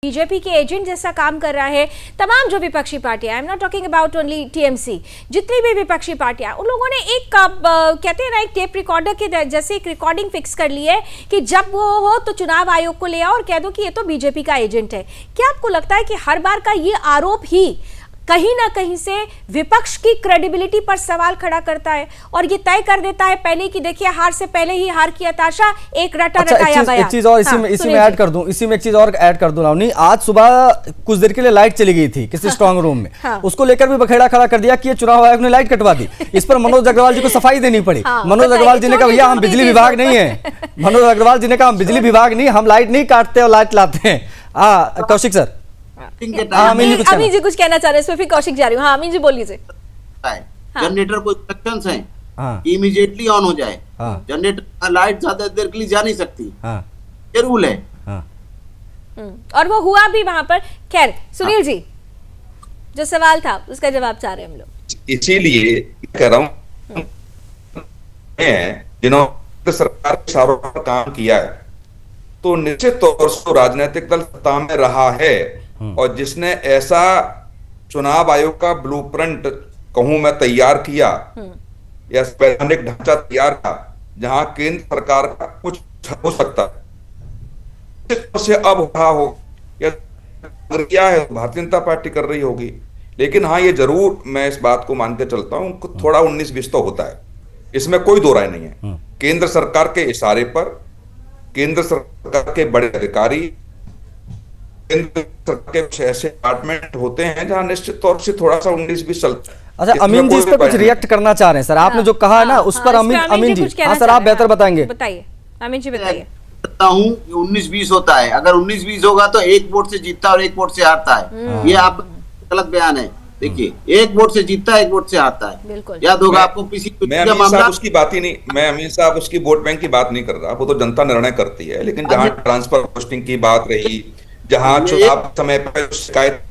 BJP के agent जैसा काम कर रहा है। तमाम जो विपक्षी पार्टियां, I am not talking about only TMC, जितनी भी विपक्षी पार्टियां, उन लोगों ने एक कहते हैं ना, एक टेप रिकॉर्डर के जैसे एक रिकॉर्डिंग फिक्स कर ली है कि जब वो हो तो चुनाव आयोग को ले आओ और कह दो कि ये तो बीजेपी का एजेंट है। क्या आपको लगता है कि हर बार का ये आरोप ही कहीं ना कहीं से विपक्ष की क्रेडिबिलिटी पर सवाल खड़ा करता है और ये तय कर देता है पहले कि देखिए हार से पहले ही हार की हताशा एक रटाया बयान। एक चीज और इसी में ऐड कर दूं, इसी में एक चीज और ऐड कर दूं रावनी, आज सुबह कुछ देर के लिए लाइट चली गई थी किसी स्ट्रांग रूम में, उसको लेकर भी बखेड़ा खड़ा कर दिया कि ये चुनाव आयोग ने लाइट कटवा दी। इस पर मनोज अग्रवाल जी को सफाई देनी पड़ी। मनोज अग्रवाल जी ने कहा भैया हम बिजली विभाग नहीं है, मनोज अग्रवाल जी ने कहा हम बिजली विभाग नहीं, हम लाइट नहीं काटते और लाइट लाते हैं। कौशिक सर, अमीन जी कुछ कहना चाह रहे हैं, फिर कौशिक जा रही हूँ। हाँ अमीन जी बोलिए। जनरेटर को इंस्ट्रक्शंस हैं कि इमीडिएटली ऑन हो जाए। जनरेटर लाइट ज्यादा देर के लिए जा नहीं सकती, ये रूल है। और वो हुआ भी वहां पर। खैर सुनील जी, जो सवाल था उसका जवाब चाह रहे हैं हम लोग। इसीलिए कह रहा हूँ जिन्होंने सरकार के इशारों पर काम किया है तो निश्चित तौर से राजनीतिक दल सत्ता में रहा है, और जिसने ऐसा चुनाव आयोग का ब्लूप्रिंट कहूं मैं तैयार किया या संवैधानिक ढांचा तैयार किया जहां केंद्र सरकार का कुछ हो सकता है से अब रहा हो या क्या है भारतीय जनता पार्टी कर रही होगी। लेकिन हाँ ये जरूर मैं इस बात को मान के चलता हूं थोड़ा 19-20 तो होता है, इसमें कोई दो राय नहीं है। केंद्र सरकार के इशारे पर केंद्र सरकार के बड़े अधिकारी, केंद्र सरकार के ऐसे डिपार्टमेंट होते हैं जहां निश्चित तौर से थोड़ा सा 19-20 चलता है। अच्छा अमीन जी इस पर कुछ रिएक्ट करना चाह रहे हैं सर, आपने जो कहा है ना उस पर अमीन जी। हाँ सर आप बेहतर बताएंगे, बताइए अमीन जी बताइए। कहता हूँ 19-20 होता है, अगर 19-20 होगा तो एक वोट से जीतता है और एक वोट से हारता है, ये आप गलत बयान है। देखिए एक वोट से जीतता है, एक वोट से हारता है, याद होगा आपको। मैं अमीन साहब उसकी बात ही नहीं, मैं अमीन साहब उसकी वोट बैंक की बात नहीं कर रहा, वो तो जनता निर्णय करती है। लेकिन जहां ट्रांसफर पोस्टिंग की बात रही, जहां चुनाव समय पर शिकायत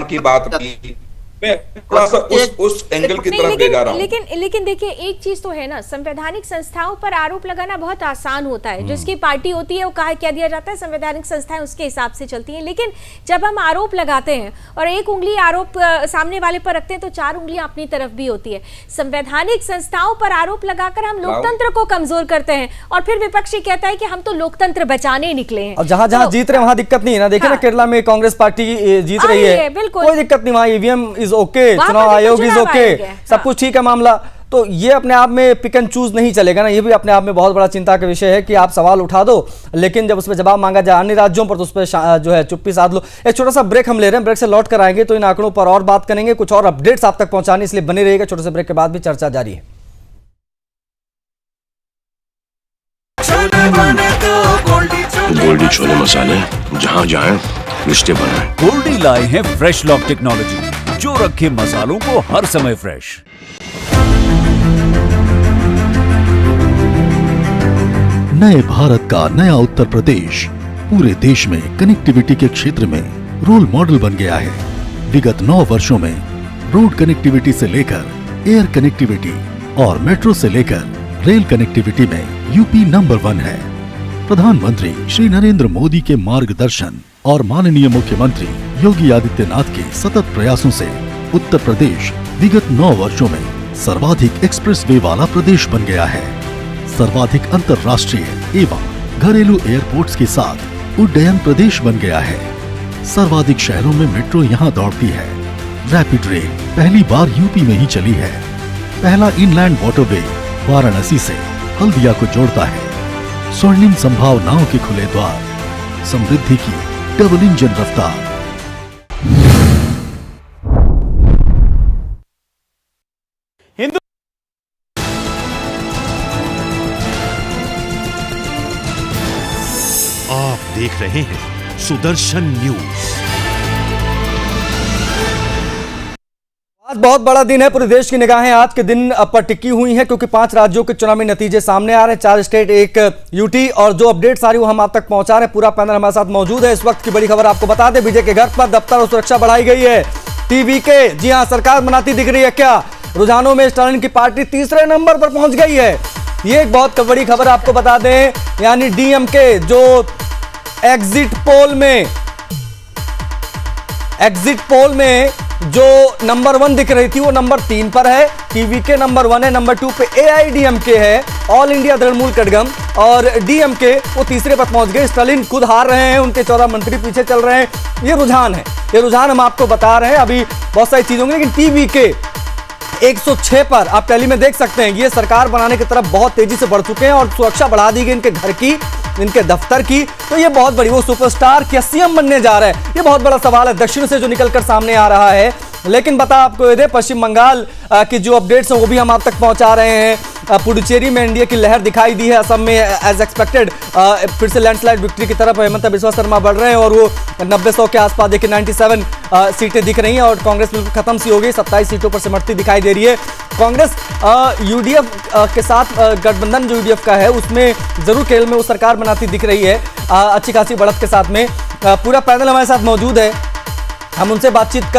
की बात रही, मैं थोड़ा सा उस एंगल की तरफ ले जा रहा हूं। लेकिन देखिए एक चीज तो है ना, संवैधानिक संस्थाओं पर आरोप लगाना बहुत आसान होता है। जिसकी पार्टी होती है वो कह दिया जाता है संवैधानिक संस्थाएं उसके हिसाब से चलती हैं। लेकिन जब हम आरोप लगाते हैं और एक उंगली आरोप सामने वाले पर रखते हैं तो 4 उंगलियां अपनी तरफ भी होती है। संवैधानिक संस्थाओं पर आरोप लगाकर हम लोकतंत्र को कमजोर करते हैं और फिर विपक्षी कहता है कि हम तो लोकतंत्र बचाने निकले हैं। और जहां जीत रहे वहां दिक्कत नहीं है ना। देखिए ना केरला में कांग्रेस पार्टी जीत रही है, कोई दिक्कत नहीं, वहां ईवीएम ओके, चुनाव आयोग इज ओके, सब कुछ ठीक है मामला। तो ये अपने आप में पिक एंड चूज नहीं चलेगा ना, ये भी अपने आप में बहुत बड़ा चिंता का विषय है कि आप सवाल उठा दो लेकिन जब उस पर जवाब मांगा जाए अन्य राज्यों पर तो उस पर जो है चुप्पी साध लो। एक छोटा सा ब्रेक हम ले रहे हैं, ब्रेक से लौट कर आएंगे तो इन आंकड़ों पर और बात करेंगे, कुछ और अपडेट्स आप तक पहुंचाने, इसलिए बने रहिएगा। छोटे से ब्रेक के बाद भी चर्चा जारी है। गोल्डी छोले मसाले, जहां जाएं रिश्ते बनाएं। गोल्डी लाए हैं फ्रेश लॉक टेक्नोलॉजी जो रखे मसालों को हर समय फ्रेश। नए भारत का नया उत्तर प्रदेश पूरे देश में कनेक्टिविटी के क्षेत्र में रोल मॉडल बन गया है। विगत 9 वर्षों में रोड कनेक्टिविटी से लेकर एयर कनेक्टिविटी और मेट्रो से लेकर रेल कनेक्टिविटी में यूपी नंबर 1 है। प्रधानमंत्री श्री नरेंद्र मोदी के मार्गदर्शन और माननीय मुख्यमंत्री योगी आदित्यनाथ के सतत प्रयासों से उत्तर प्रदेश विगत 9 वर्षों में सर्वाधिक एक्सप्रेसवे वाला प्रदेश बन गया है। सर्वाधिक अंतर्राष्ट्रीय एवं घरेलू एयरपोर्ट्स के साथ उड्डयन प्रदेश बन गया है। सर्वाधिक शहरों में मेट्रो यहाँ दौड़ती है। रैपिड रेल पहली बार यूपी में ही चली है। पहला इनलैंड वाटरवे वाराणसी से हल्दिया को जोड़ता है। स्वर्णिम संभावनाओं के खुले द्वार, समृद्धि की डबल इंजन रफ्तार। आप देख रहे हैं सुदर्शन न्यूज। आज बहुत बड़ा दिन है, पूरे देश की निगाहें आज के दिन पर टिकी हुई हैं क्योंकि 5 राज्यों के चुनावी नतीजे सामने आ रहे हैं, 4 स्टेट 1 यूटी, और जो अपडेट सारी वो हम आप तक पहुंचा रहे हैं। पूरा पैनल हमारे साथ मौजूद है। इस वक्त की बड़ी खबर आपको बता दें, विजय के घर पर दफ्तर और सुरक्षा बढ़ाई गई है। टीवीके, जी हां, सरकार बनाती दिख रही है क्या? रुझानों में स्टालिन की पार्टी तीसरे नंबर पर पहुंच गई है। ये एक बहुत बड़ी खबर आपको बता दें, यानी डीएमके जो एग्जिट पोल में जो नंबर 1 दिख रही थी वो नंबर 3 पर है, टीवीके नंबर 1 है, नंबर 2 पे एआईडीएमके है, ऑल इंडिया तृणमूल कड़गम, और डीएमके वो तीसरे पर पहुंच गए। स्टालिन खुद हार रहे हैं, उनके 14 मंत्री पीछे चल रहे हैं। ये रुझान है, ये रुझान हम आपको बता रहे हैं। अभी बहुत सारी चीजों में, लेकिन टीवीके 106 पर आप टैली में देख सकते हैं, ये सरकार बनाने की तरफ बहुत तेजी से बढ़ चुके हैं और सुरक्षा बढ़ा दी गई इनके घर की, इनके दफ्तर की। तो ये बहुत बड़ी, वो सुपरस्टार क्या सीएम बनने जा रहा है, ये बहुत बड़ा सवाल है दक्षिण से जो निकलकर सामने आ रहा है। लेकिन बता आपको ये दे, पश्चिम बंगाल की जो अपडेट्स हैं वो भी हम आप तक पहुंचा रहे हैं। पुडुचेरी में एनडीए की लहर दिखाई दी है, असम में एज एक्सपेक्टेड फिर से लैंडस्लाइड विक्ट्री की तरफ हेमंत बिस्वा शर्मा बढ़ रहे हैं और वो 90-100 के आसपास देखिए 97 सीटें दिख रही हैं और कांग्रेस बिल्कुल खत्म सी हो गई, 27 सीटों पर सिमटती दिखाई दे रही है। कांग्रेस यूडीएफ के साथ गठबंधन जो यूडीएफ का है उसमें जरूर केरल में वो सरकार बनाती दिख रही है अच्छी खासी बढ़त के साथ में। पूरा पैनल हमारे साथ मौजूद है, हम उनसे बातचीत कर